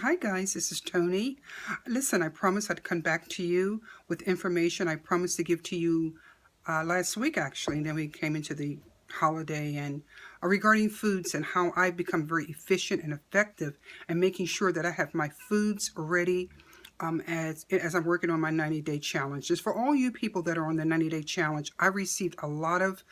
Hi guys, this is Tony. Listen, I promised I'd come back to you with information I promised to give to you last week actually, and then we came into the holiday and regarding foods and how I've become very efficient and effective and making sure that I have my foods ready as I'm working on my 90-day challenge. Just for all you people that are on the 90-day challenge, I received a lot of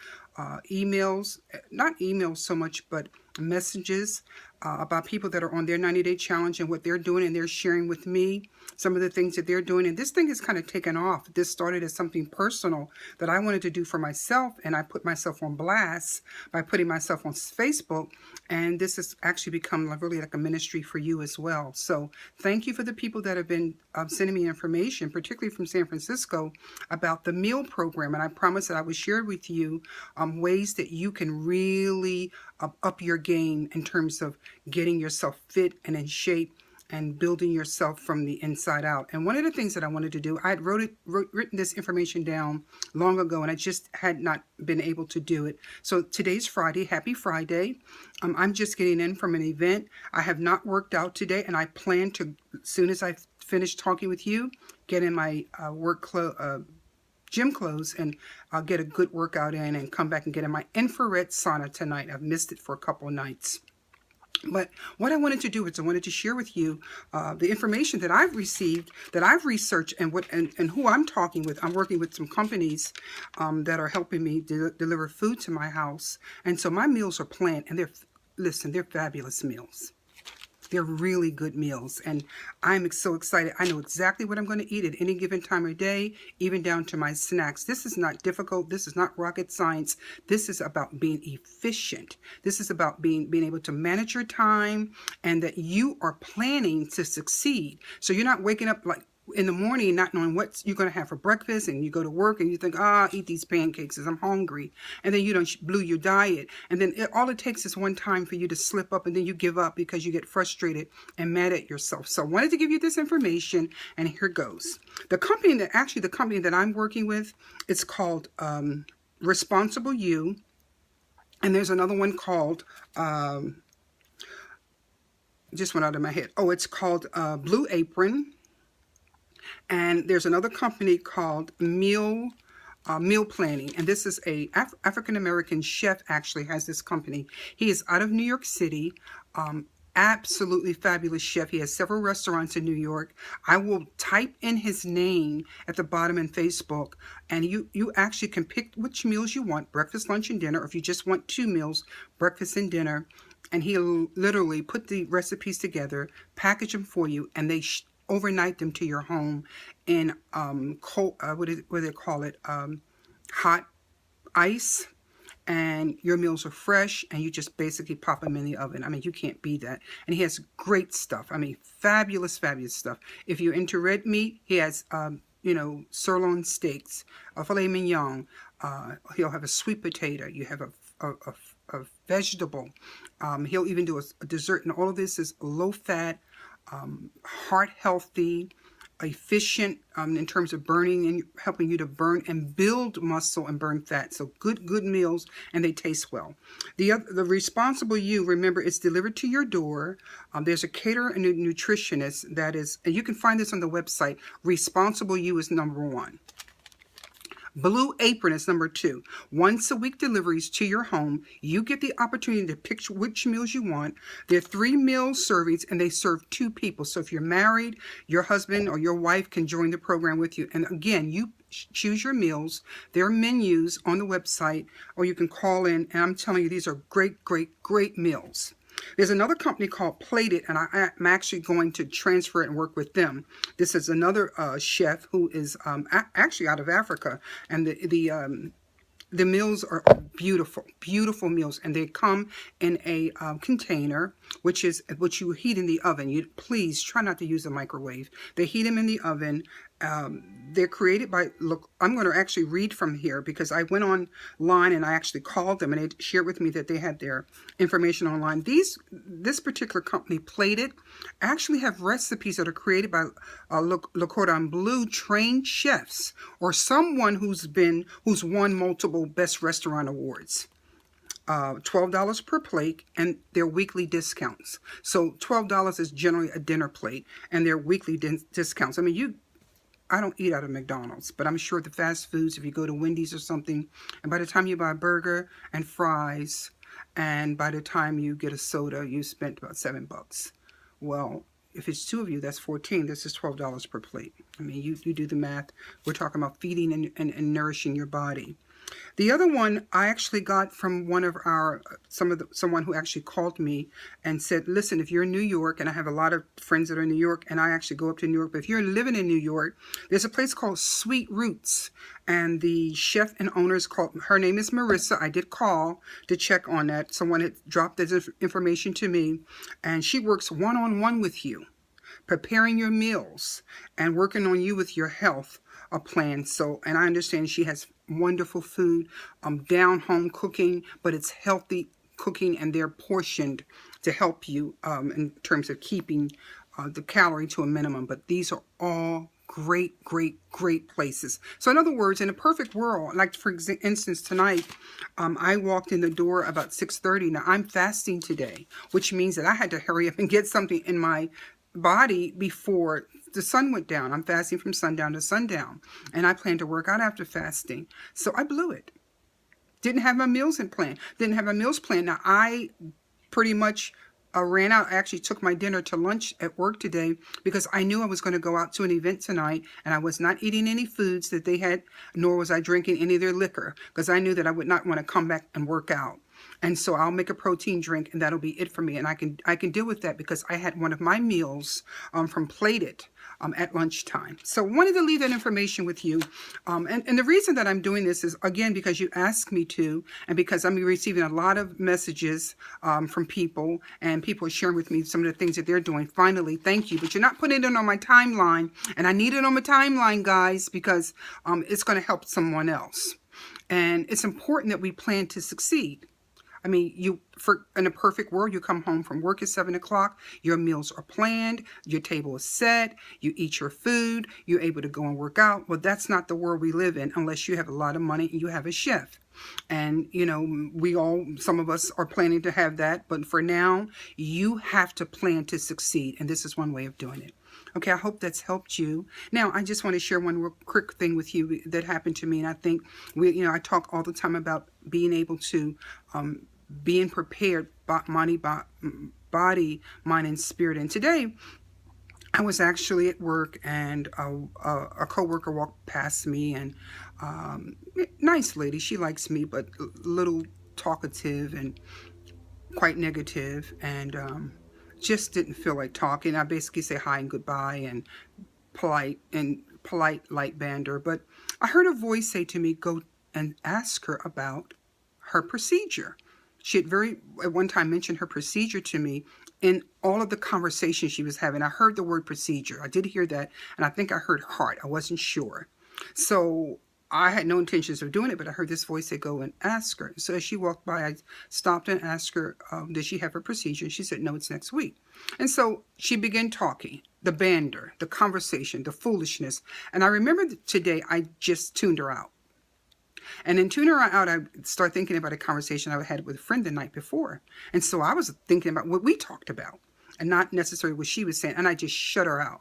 emails, not emails so much, but messages about people that are on their 90-day challenge and what they're doing, and they're sharing with me some of the things that they're doing. And this thing has kind of taken off. This started as something personal that I wanted to do for myself, and I put myself on blast by putting myself on Facebook, and this has actually become really like a ministry for you as well. So thank you for the people that have been sending me information, particularly from San Francisco, about the meal program. And I promised that I would share with you ways that you can really up your game in terms of getting yourself fit and in shape and building yourself from the inside out. And one of the things that I wanted to do, I had written this information down long ago, and I just had not been able to do it. So today's Friday. Happy Friday. I'm just getting in from an event. I have not worked out today, and I plan to, as soon as I finish talking with you, get in my gym clothes, and I'll get a good workout in and come back and get in my infrared sauna tonight. I've missed it for a couple of nights. But what I wanted to do is I wanted to share with you the information that I've received, that I've researched, and who I'm talking with. I'm working with some companies that are helping me deliver food to my house. And so my meals are planned, and they're fabulous meals. They're really good meals, and I'm so excited. I know exactly what I'm going to eat at any given time of day, even down to my snacks. This is not difficult. This is not rocket science. This is about being efficient. This is about being able to manage your time, and that you are planning to succeed. So you're not waking up like in the morning not knowing what you're going to have for breakfast, and you go to work and you think, I'll eat these pancakes because I'm hungry, and then you don't blew your diet, and then all it takes is one time for you to slip up, and then you give up because you get frustrated and mad at yourself. So I wanted to give you this information, and here goes. The company that I'm working with, it's called Responsible You, and there's another one called just went out of my head. Oh, it's called Blue Apron. And there's another company called Meal Planning, and this is a African-American chef actually has this company. He is out of New York City. Absolutely fabulous chef. He has several restaurants in New York. I will type in his name at the bottom in Facebook, and you actually can pick which meals you want, breakfast, lunch, and dinner, or if you just want 2 meals, breakfast and dinner. And he'll literally put the recipes together, package them for you, and they overnight them to your home in cold, what do they call it, hot ice, and your meals are fresh, and you just basically pop them in the oven. I mean, you can't beat that. And he has great stuff. I mean, fabulous stuff. If you're into red meat, he has sirloin steaks, a filet mignon. He'll have a sweet potato. You have a vegetable. He'll even do a dessert, and all of this is low fat, heart healthy, efficient in terms of burning and helping you to burn and build muscle and burn fat. So good meals, and they taste well. The Responsible You, remember, it's delivered to your door. There's a caterer and a nutritionist that is, and you can find this on the website. Responsible You is #1. Blue Apron is #2. Once a week deliveries to your home. You get the opportunity to pick which meals you want. They're 3 meal servings, and they serve 2 people. So if you're married, your husband or your wife can join the program with you. And again, you choose your meals. There are menus on the website, or you can call in. And I'm telling you, these are great meals. There's another company called Plated, and I'm actually going to transfer it and work with them. This is another chef who is actually out of Africa, and the meals are beautiful meals, and they come in a container, which you heat in the oven. You please try not to use a microwave. They heat them in the oven. They're created by, look, I'm going to actually read from here because I went online and I actually called them, and they shared with me that they had their information online. This particular company, Plated, actually have recipes that are created by Le Cordon Bleu trained chefs, or someone who's won multiple Best Restaurant Awards. $12 per plate, and their weekly discounts. So $12 is generally a dinner plate, and their weekly discounts. I mean, I don't eat out of McDonald's, but I'm sure the fast foods, if you go to Wendy's or something, and by the time you buy a burger and fries, and by the time you get a soda, you spent about $7. Well, if it's two of you, that's 14. This is $12 per plate. I mean, you do the math. We're talking about feeding and nourishing your body. The other one I actually got from one of our, someone who actually called me and said, listen, if you're in New York, and I have a lot of friends that are in New York, and I actually go up to New York, but if you're living in New York, there's a place called Sweet Roots, and the chef and owner is called, her name is Marissa. I did call to check on that. Someone had dropped this information to me, and she works one-on-one with you, preparing your meals and working on you with your health plan. So, and I understand she has wonderful food, down home cooking, but it's healthy cooking, and they're portioned to help you in terms of keeping the calorie to a minimum. But these are all great places. So in other words, in a perfect world, like for instance tonight, I walked in the door about 6:30. Now I'm fasting today, which means that I had to hurry up and get something in my body before the sun went down. I'm fasting from sundown to sundown, and I plan to work out after fasting. So I blew it. Didn't have my meals planned. Didn't have my meals planned. Now I pretty much ran out. I actually took my dinner to lunch at work today because I knew I was going to go out to an event tonight, and I was not eating any foods that they had, nor was I drinking any of their liquor, because I knew that I would not want to come back and work out. And so I'll make a protein drink, and that'll be it for me. And I can deal with that because I had one of my meals from Plated at lunchtime. So wanted to leave that information with you. And the reason that I'm doing this is, again, because you asked me to, and because I'm receiving a lot of messages from people, and people are sharing with me some of the things that they're doing. Finally, thank you. But you're not putting it on my timeline, and I need it on my timeline, guys, because it's going to help someone else. And it's important that we plan to succeed. I mean, in a perfect world, you come home from work at 7 o'clock, your meals are planned, your table is set, you eat your food, you're able to go and work out. Well, that's not the world we live in unless you have a lot of money and you have a chef. And, you know, some of us are planning to have that. But for now, you have to plan to succeed. And this is one way of doing it. Okay, I hope that's helped you. Now, I just want to share one real quick thing with you that happened to me. And I think, I talk all the time about being able to being prepared, body, mind, and spirit. And today, I was actually at work, and a coworker walked past me, and nice lady. She likes me, but a little talkative and quite negative, and just didn't feel like talking. I basically say hi and goodbye, and polite light bander. But I heard a voice say to me, "Go and ask her about her procedure." She had at one time mentioned her procedure to me in all of the conversations she was having. I heard the word procedure. I did hear that, and I think I heard heart. I wasn't sure. So I had no intentions of doing it, but I heard this voice say, "Go and ask her." So as she walked by, I stopped and asked her, did she have her procedure? And she said, "No, it's next week." And so she began talking, the bander, the conversation, the foolishness. And I remember today, I just tuned her out. And in tuning her out, I started thinking about a conversation I had with a friend the night before. And so I was thinking about what we talked about and not necessarily what she was saying. And I just shut her out.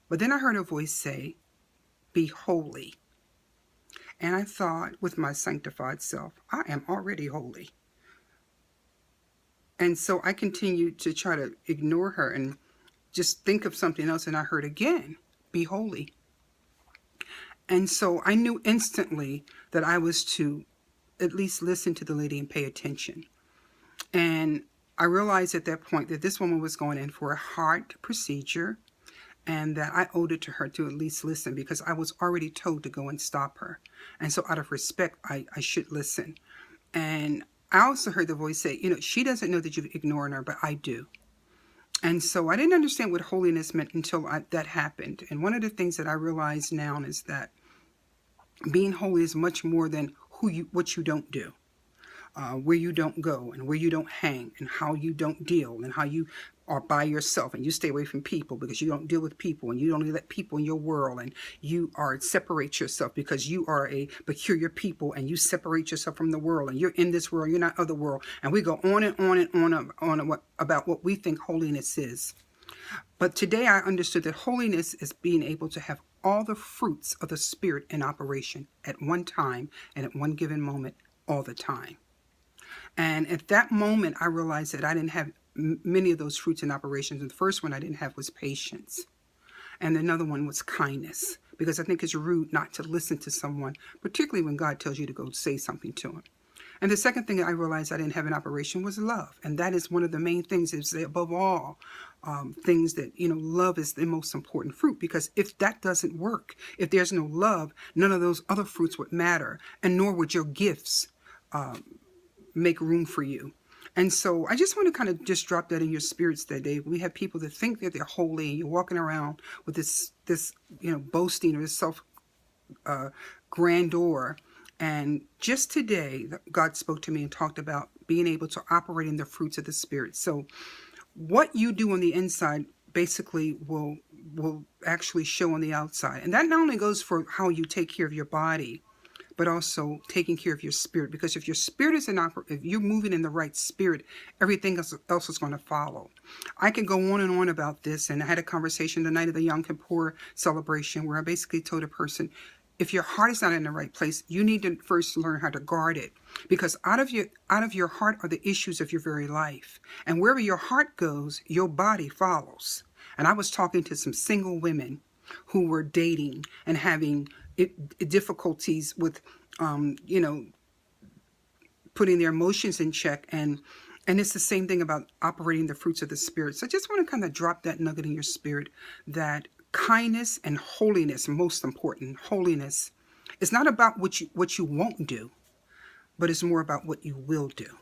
But then I heard a voice say, "Be holy." And I thought, with my sanctified self, I am already holy. And so I continued to try to ignore her and just think of something else. And I heard again, "Be holy." And so I knew instantly that I was to at least listen to the lady and pay attention. And I realized at that point that this woman was going in for a heart procedure, and that I owed it to her to at least listen, because I was already told to go and stop her. And so out of respect, I should listen. And I also heard the voice say, she doesn't know that you've ignored her, but I do. And so I didn't understand what holiness meant until that happened. And one of the things that I realize now is that being holy is much more than what you don't do, where you don't go, and where you don't hang, and how you don't deal, and how you are by yourself and you stay away from people because you don't deal with people and you don't let people in your world, and you are separate yourself because you are a peculiar people and you separate yourself from the world and you're in this world, you're not of the world, and we go on and on and on about what we think holiness is. But today I understood that holiness is being able to have all the fruits of the Spirit in operation at one time and at one given moment all the time. And at that moment, I realized that I didn't have many of those fruits in operations. And the first one I didn't have was patience. And another one was kindness, because I think it's rude not to listen to someone, particularly when God tells you to go say something to him. And the second thing I realized I didn't have in operation was love. And that is one of the main things, is that above all things that, love is the most important fruit. Because if that doesn't work, if there's no love, none of those other fruits would matter, and nor would your gifts make room for you. And so I just want to kind of just drop that in your spirits that day. We have people that think that they're holy, and you're walking around with this boasting or this self grandeur. And just today, God spoke to me and talked about being able to operate in the fruits of the Spirit. So what you do on the inside basically will actually show on the outside. And that not only goes for how you take care of your body, but also taking care of your spirit. Because if your spirit is if you're moving in the right spirit, everything else is going to follow. I can go on and on about this. And I had a conversation the night of the Yom Kippur celebration where I basically told a person, if your heart is not in the right place, you need to first learn how to guard it. Because out of your heart are the issues of your very life. And wherever your heart goes, your body follows. And I was talking to some single women who were dating and having difficulties with, putting their emotions in check. And it's the same thing about operating the fruits of the Spirit. So I just want to kind of drop that nugget in your spirit, that kindness and holiness, most important, holiness is not about what you won't do, but it's more about what you will do.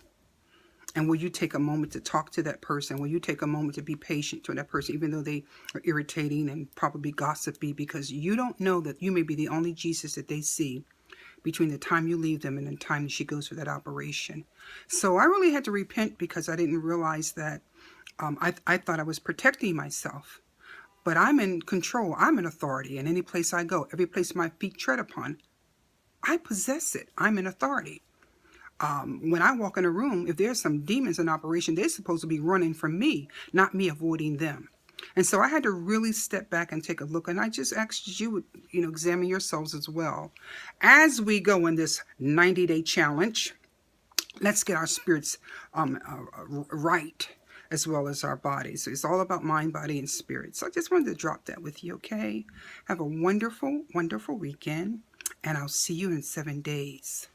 And will you take a moment to talk to that person? Will you take a moment to be patient to that person, even though they are irritating and probably gossipy, because you don't know that you may be the only Jesus that they see between the time you leave them and the time she goes through that operation. So I really had to repent because I didn't realize that I thought I was protecting myself. But I'm in control. I'm in authority. And any place I go, every place my feet tread upon, I possess it. I'm in authority. When I walk in a room, if there's some demons in operation, they're supposed to be running from me, not me avoiding them. And so I had to really step back and take a look. And I just asked you, examine yourselves as well. As we go in this 90-day challenge, let's get our spirits right, as well as our bodies. So it's all about mind, body, and spirit. So I just wanted to drop that with you, okay? Have a wonderful, wonderful weekend, and I'll see you in 7 days.